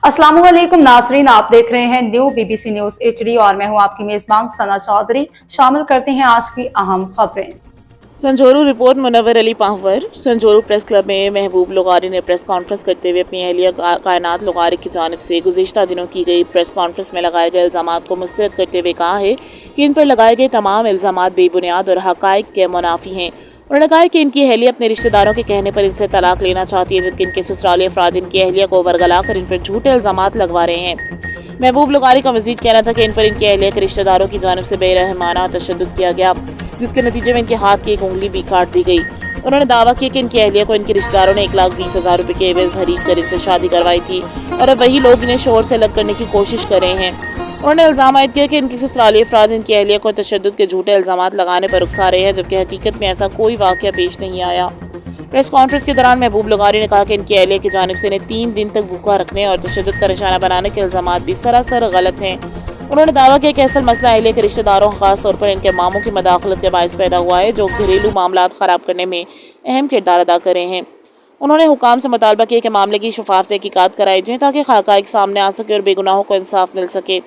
अस्सलाम वालेकुम नाजरीन, आप देख रहे हैं न्यू बीबीसी न्यूज HD और मैं हूं आपकी मेजबान सना चौधरी। शामिल करते हैं आज की अहम खबरें। Sanjhoro report. Munawar Ali Pahwar. Sanjhoro press club में महबूब लुगारी ने प्रेस कॉन्फ्रेंस करते हुए अपनी अहलिया कायनात लुगारी की जानिब से गुज़िश्ता दिनों की गई प्रेस कॉन्फ्रेंस में लगाए गए इल्ज़ामात को मुस्तरद करते हुए कहा है कि इन पर लगाए गए तमाम इल्ज़ामात बेबुनियाद और हक़ाइक़ के मुनाफी हैं। उन्होंने कहा कि इनकी अहलिया अपने रिश्तेदारों के कहने पर इनसे तलाक लेना चाहती है, जबकि इनके ससुराली अफराद इनकी अहलिया को वरगला कर इन पर झूठे इल्ज़ामात लगवा रहे हैं। महबूब लुगारी का मज़ीद कहना था कि इन पर इनकी अहलिया के रिश्तेदारों की जानिब से बेरहमाना तशद्दुद किया गया, जिसके नतीजे में इनके हाथ की एक उंगली भी काट दी गई। उन्होंने दावा किया कि इनकी अहलिया को इनके रिश्तेदारों ने 1,20,000 रुपये के एवज खरीद कर इनसे शादी करवाई थी और अब वही लोग इन्हें शोर से अलग करने की कोशिश कर रहे हैं। उन्होंने इल्ज़ाम आयद किया कि इनकी ससुराली अफराद इनकी अहलिया को तशद्दुद के झूठे इल्ज़ामात लगाने पर उकसा रहे हैं, जबकि हकीकत में ऐसा कोई वाक़या पेश नहीं आया। प्रेस कॉन्फ्रेंस के दौरान महबूब लुगारी ने कहा कि इनकी अहलिया की जानिब से इन्हें 3 दिन तक भूखा रखने और तशद्दुद का निशाना बनाने के इल्ज़ामात भी सरासर गलत हैं। उन्होंने दावा किया कि असल मसला अहलिया के रिश्तेदारों, खास तौर पर इनके मामों की मदाखलत के बायस पैदा हुआ है, जो घरेलू मामलात ख़राब करने में अहम किरदार अदा कर रहे हैं। उन्होंने हुकाम से मुतालबा किया कि मामले की शफाफ तहकीकात कराई जाए ताकि हक़ाइक़ सामने आ सके और बेगुनाहों को इंसाफ मिल सके।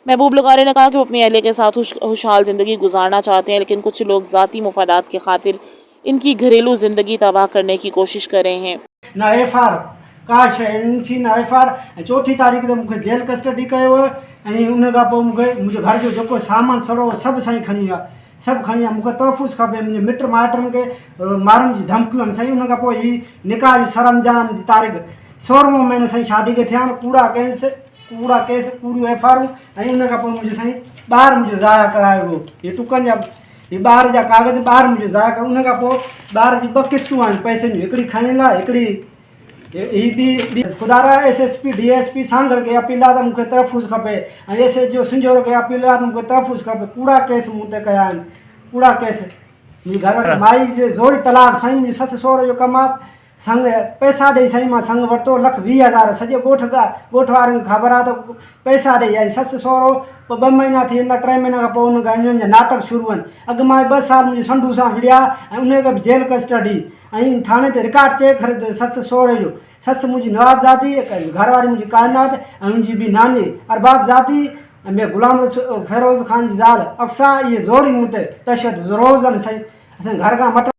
महबूब लुगारी ने कहा कि वो अपनी अहलिया के साथ खुशहाल ज़िंदगी गुजारना चाहते हैं, लेकिन कुछ लोग ज़ाती मुफादात की खातिर इनकी घरेलू ज़िंदगी तबाह करने की कोशिश कर रहे हैं। ना FR का शइ ना FR 4 तारीख़ ते मूंखे जेल कस्टडी कयो ऐं उन खां पोइ मुंहिंजे घर जो जेको सामान सड़ो सभु साईं खणी विया, सभु खणी विया। मूंखे तहफ़ुज़ खपे, मुंहिंजे मिट माइटनि खे मारण जी धमकियूं आहिनि साईं। उन खां पोइ ही निकाह जी सरअंजाम जी तारीख़ 16 महीनो साईं शादी खे थिया आहिनि। कूड़ा केस कूड़ियूं FR ऐं उन खां पोइ मुंहिंजो साईं ॿार मुंहिंजो ज़ाया करायो हो। हे टुकनि जा हे ॿार जा कागज़ ॿार मुंहिंजो ज़ाया कर। उन खां पोइ ॿार जी 2 क़िस्तूं आहिनि पैसनि जूं, हिकिड़ी खणियल आहे, हिकिड़ी ही बि खुदारा SSP DSP सांगड़ खे अपील आहे त मूंखे तहफ़ुज़ खपे ऐं SS जो संजोर खे अपील आहे त मूंखे तहफ़ुज़ खपे। कूड़ा केस मूं ते कया आहिनि, कूड़ा केस। मुंहिंजी घर माई जे ज़ोरी तलाक साईं, मुंहिंजी ससु सहुरे जो कमु आहे। संग पैसा ॾेई साईं मां संग वरितो 1,20,000 सॼे ॻोठ वारनि खे ख़बर आहे त पैसा ॾेई आई। ससु सहुरो 2 महीना थी वेंदा, 3 महीना खां पोइ उन जा नाटक शुरू आहिनि। अॻु मां 2 साल मुंहिंजी संडू सां विड़िया ऐं उनखे बि जेल कस्टडी ऐं थाणे ते रिकॉर्ड चेक करे ससु सहुरे जो। ससु मुंहिंजी नवाबज़ादी, घरवारी मुंहिंजी काइनात ऐं मुंहिंजी बि नानी अरबाबज़ादी ऐं ॿिए ग़ुलाम फ़िरोज़ ख़ान जी ज़ाल अक्सा, इहे ज़ोरी मूं ते तशद्दुद रोज़ आहिनि साईं। असांजे घर खां मट